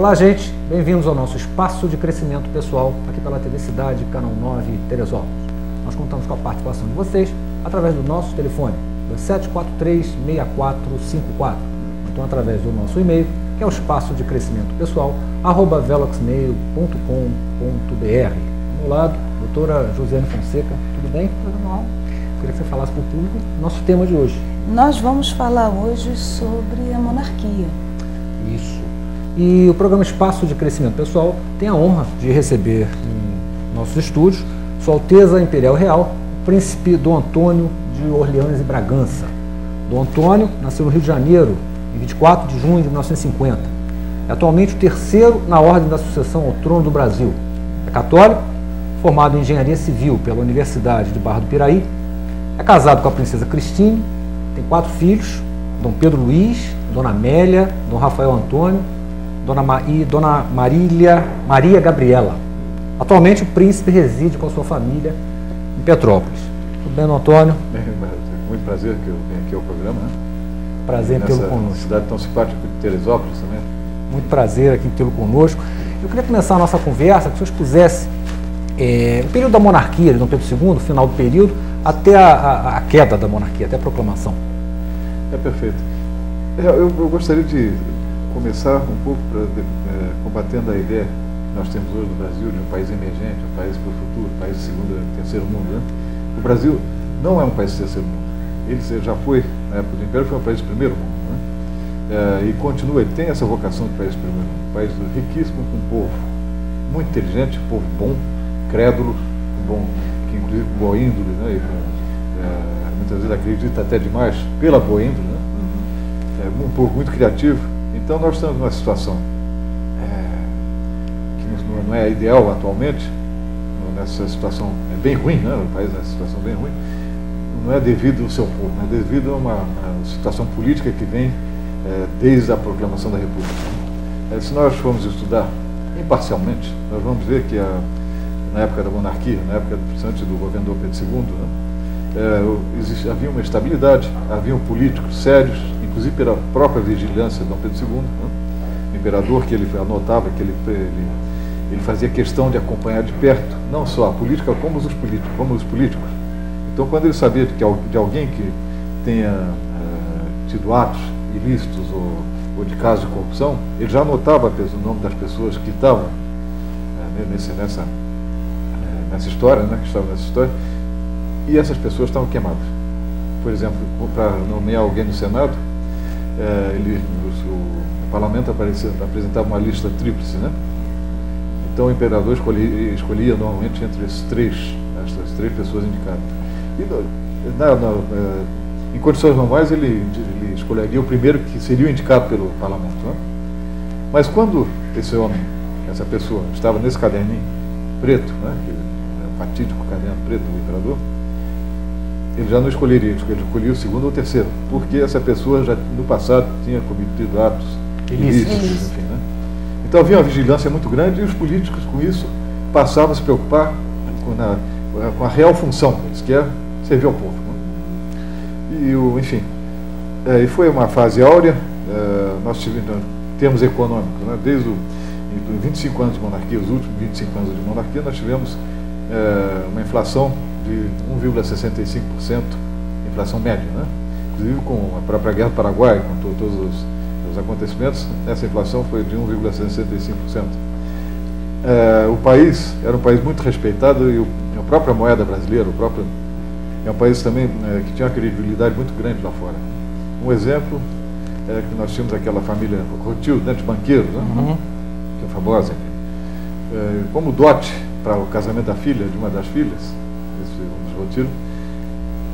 Olá, gente, bem-vindos ao nosso espaço de crescimento pessoal aqui pela TV Cidade, Canal 9, Teresópolis. Nós contamos com a participação de vocês através do nosso telefone, 2743-6454, então através do nosso e-mail, que é o espaço de crescimento pessoal, @veloxmail.com.br. Ao meu lado, doutora Josiane Fonseca, tudo bem? Tudo bom. Queria que você falasse para o público nosso tema de hoje. Nós vamos falar hoje sobre a monarquia. Isso. E o programa Espaço de Crescimento Pessoal tem a honra de receber em nossos estúdios Sua Alteza Imperial Real, Príncipe Dom Antônio de Orleans e Bragança. Dom Antônio nasceu no Rio de Janeiro em 24 de junho de 1950. É atualmente o terceiro na ordem da sucessão ao trono do Brasil. É católico, formado em Engenharia Civil pela Universidade de Barra do Piraí. É casado com a princesa Cristine, tem 4 filhos, Dom Pedro Luiz, Dona Amélia, Dom Rafael Antônio, Dona Maria Gabriela. Atualmente o príncipe reside com a sua família em Petrópolis. Tudo bem, Dom Antônio? Muito prazer que eu venho aqui ao programa, né? Prazer em tê-lo conosco. Cidade tão simpática de Teresópolis também. Muito prazer aqui em tê-lo conosco. Eu queria começar a nossa conversa, que o senhor expusesse o período da monarquia de Dom Pedro II, o final do período, até a queda da monarquia, até a proclamação. É perfeito. Eu gostaria de começar um pouco combatendo a ideia que nós temos hoje no Brasil de um país emergente, um país para o futuro, um país de segundo e terceiro mundo. Né? O Brasil não é um país de terceiro mundo. Ele já foi, na época do Império, foi um país de primeiro mundo. Né? E continua, ele tem essa vocação de país de primeiro mundo. Um país riquíssimo, com um povo muito inteligente, um povo bom, crédulo, que inclusive com boa índole, né? E muitas vezes acredita até demais pela boa índole. Né? Um povo muito criativo. Então nós estamos numa situação que não é ideal atualmente, nessa situação bem ruim, né? O país nessa situação bem ruim, não é devido ao seu povo, é devido a uma situação política que vem desde a proclamação da República. Se nós formos estudar imparcialmente, nós vamos ver que na época da monarquia, na época antes do governo do Pedro II, né? Havia uma estabilidade, haviam políticos sérios, inclusive pela própria vigilância de Dom Pedro II, né? O imperador, que ele anotava, que ele fazia questão de acompanhar de perto, não só a política, como os políticos. Então, quando ele sabia de alguém que tenha tido atos ilícitos ou de casos de corrupção, ele já anotava o nome das pessoas que estavam nessa história, né? Que estavam nessa história, e essas pessoas estavam queimadas. Por exemplo, para nomear alguém no Senado, o parlamento apresentava uma lista tríplice, né? Então o imperador escolhia normalmente entre essas três pessoas indicadas. E em condições normais ele escolheria o primeiro que seria indicado pelo parlamento, né? Mas quando esse homem, essa pessoa, estava nesse caderninho preto, né? O fatídico caderno preto do imperador, ele já não escolheria, ele escolhia o segundo ou o terceiro, porque essa pessoa já no passado tinha cometido atos ilícitos, enfim, né? Então havia uma vigilância muito grande e os políticos com isso passavam a se preocupar com a real função deles, que é servir ao povo, né? Enfim, e foi uma fase áurea. Nós tivemos termos econômicos, né? Desde os 25 anos de monarquia, os últimos 25 anos de monarquia, nós tivemos uma inflação de 1,65%, inflação média, né? Inclusive com a própria Guerra do Paraguai, com todos os acontecimentos, essa inflação foi de 1,65%. O país era um país muito respeitado e a própria moeda brasileira, é um país também que tinha uma credibilidade muito grande lá fora. Um exemplo é que nós tínhamos aquela família Rothschild, né, de banqueiros, né? Uhum. Que é famosa. Como dote para o casamento da filha, de uma das filhas, um dos Rothschild,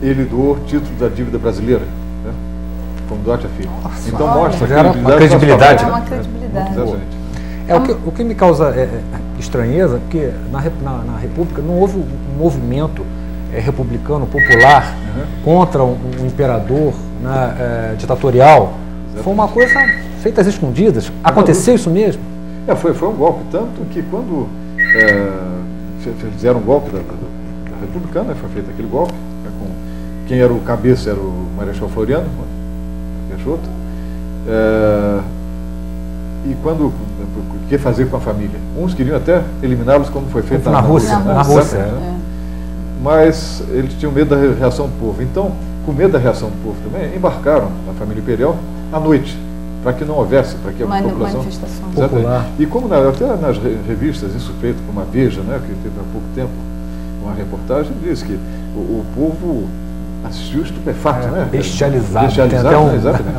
ele doou o título da dívida brasileira, né, como dote à filha. Nossa, então mostra uma credibilidade. É uma credibilidade. O que me causa estranheza, porque na República não houve um movimento republicano popular contra um imperador, né, ditatorial. Exatamente. Foi uma coisa feita às escondidas. Aconteceu isso mesmo? Foi um golpe, tanto que quando fizeram um golpe da Republicana, né, foi feito aquele golpe, né, quem era o cabeça era o Marechal Floriano Peixoto. E quando, o que fazer com a família? Uns queriam até eliminá-los, como foi feito na Rússia. Né? Na Rússia. Mas eles tinham medo da reação do povo. Então, com medo da reação do povo também, embarcaram na família imperial à noite, para que não houvesse, para que a população... Manifestação popular. E como até nas revistas insuspeitas, como a Veja, né, que teve há pouco tempo uma reportagem, diz que o povo assistiu estupefato, né? Bestializado. Bestializado, tem até né? Exatamente.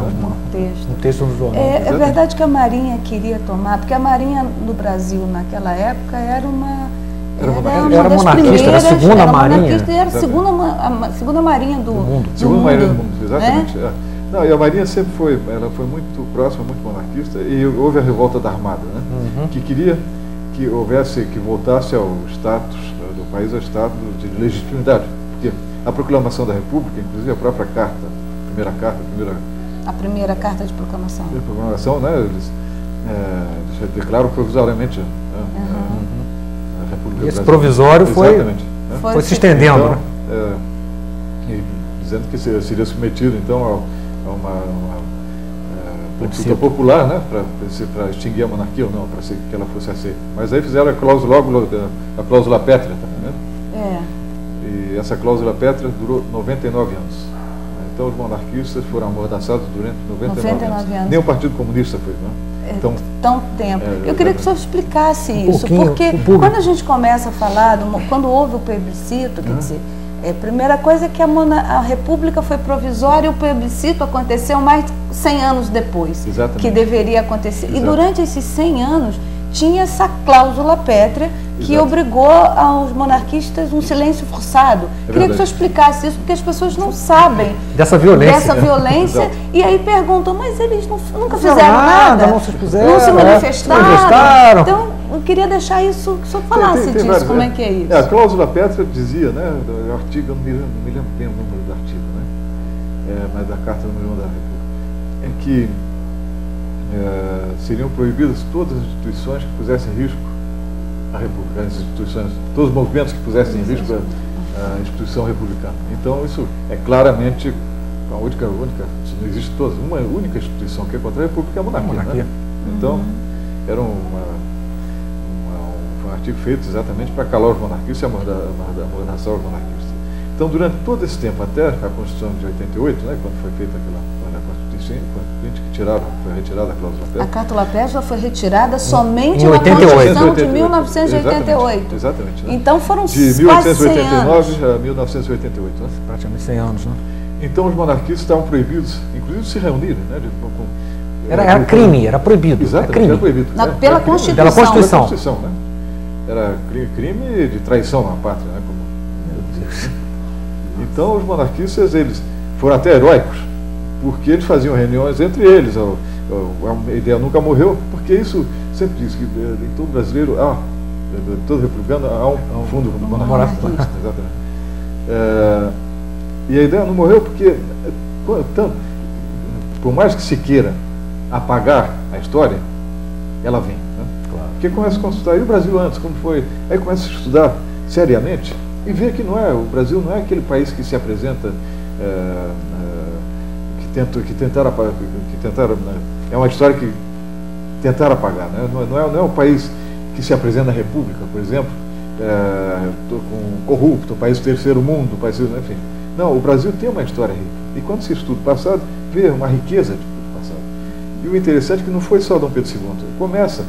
um texto no jornal. É verdade que a Marinha queria tomar, porque a Marinha no Brasil naquela época era uma das monarquista, primeiras, era a segunda marinha. Monarquista, era a segunda marinha do mundo. Segunda marinha do mundo, né? exatamente. Não, e a Marinha sempre foi, ela foi muito próxima, muito monarquista, e houve a revolta da Armada, né? Que queria que houvesse, que voltasse ao status do país, ao status de legitimidade, porque a proclamação da República, inclusive a própria carta, a primeira carta de proclamação. De proclamação, né? Eles declaram provisoriamente a República E esse Brasileira. provisório Exatamente, foi se estendendo, então, né? Dizendo que seria submetido então a uma consulta popular, né, para extinguir a monarquia ou não, para que ela fosse aceita. Mas aí fizeram a cláusula pétrea também, né? E essa cláusula pétrea durou 99 anos. Então os monarquistas foram amordaçados durante 99 anos. Nem o Partido Comunista foi, né? Tão tempo. Eu queria que o senhor explicasse isso, porque quando a gente começa a falar, quando houve o plebiscito, quer dizer, a primeira coisa é que a República foi provisória e o plebiscito aconteceu mais de 100 anos depois. Exatamente. Que deveria acontecer. Exato. E durante esses 100 anos tinha essa cláusula pétrea que Exato. obrigou aos monarquistas um silêncio forçado. Queria que o senhor explicasse isso, porque as pessoas não sabem dessa violência. E aí perguntam, mas eles nunca fizeram fizeram nada, não se expuseram, não se manifestaram. Então, eu queria deixar isso, que o senhor falasse disso, vários, como é que é isso. A cláusula pétrea dizia, né, do artigo, eu não me lembro bem o número do artigo, né, mas da Carta número 1 da República, em que seriam proibidas todas as instituições que pusessem em risco a República, as instituições, todos os movimentos que pusessem em risco a instituição republicana. Então isso é claramente a única, não existe todas, uma única instituição que é contra a República é a monarquia. Né? Então era um artigo feito exatamente para calar os monarquistas e amordaçar os monarquistas. Então durante todo esse tempo, até a Constituição de 88, né, quando foi feita aquela foi retirada a cláusula pétrea. A cláusula pétrea foi retirada somente em na 88. Constituição de 1988. Exatamente. Né? Então foram de 1889 a 1988. Né? Praticamente 100 anos, né? Então os monarquistas estavam proibidos, inclusive, de se reunirem. Né? Era crime, era proibido. Exatamente, era proibido. Pela Constituição. Pela Constituição. Pela Constituição, né? Era crime de traição à pátria. Né? Meu Deus. Então os monarquistas, eles foram até heróicos, porque eles faziam reuniões entre eles. A ideia nunca morreu, porque isso sempre diz que em todo brasileiro, todo republicano, há um fundo monarquista. Exatamente. E a ideia não morreu porque, por mais que se queira apagar a história, ela vem. Né? Claro. Porque começa a consultar, e o Brasil antes, como foi? Aí começa a estudar seriamente e vê que o Brasil não é aquele país que se apresenta... que tentaram, é uma história que tentaram apagar, né? Não é um país que se apresenta na República, por exemplo, com corrupto, país do terceiro mundo, país, enfim. Não, o Brasil tem uma história rica. E quando se estuda o passado, vê uma riqueza do passado. E o interessante é que não foi só Dom Pedro II, começa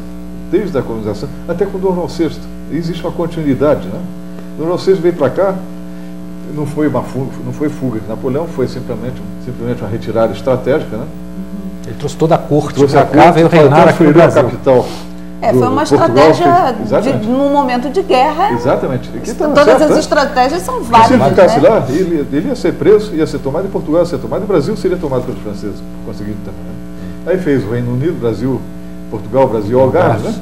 desde a colonização até com Dom João VI. Existe uma continuidade, né? Dom João VI veio para cá. Não foi fuga de Napoleão, foi simplesmente uma retirada estratégica, né? Ele trouxe toda a corte para cá, veio reinar aqui no Brasil. A capital foi uma estratégia num momento de guerra. Exatamente. Todas as estratégias são válidas. Se ele ficasse lá, ele ia ser preso, ia ser tomado, e Portugal ia ser tomado, e o Brasil seria tomado pelos franceses, conseguindo também. Né? Aí fez o Reino Unido, Brasil, Portugal, Brasil, Algarve, né?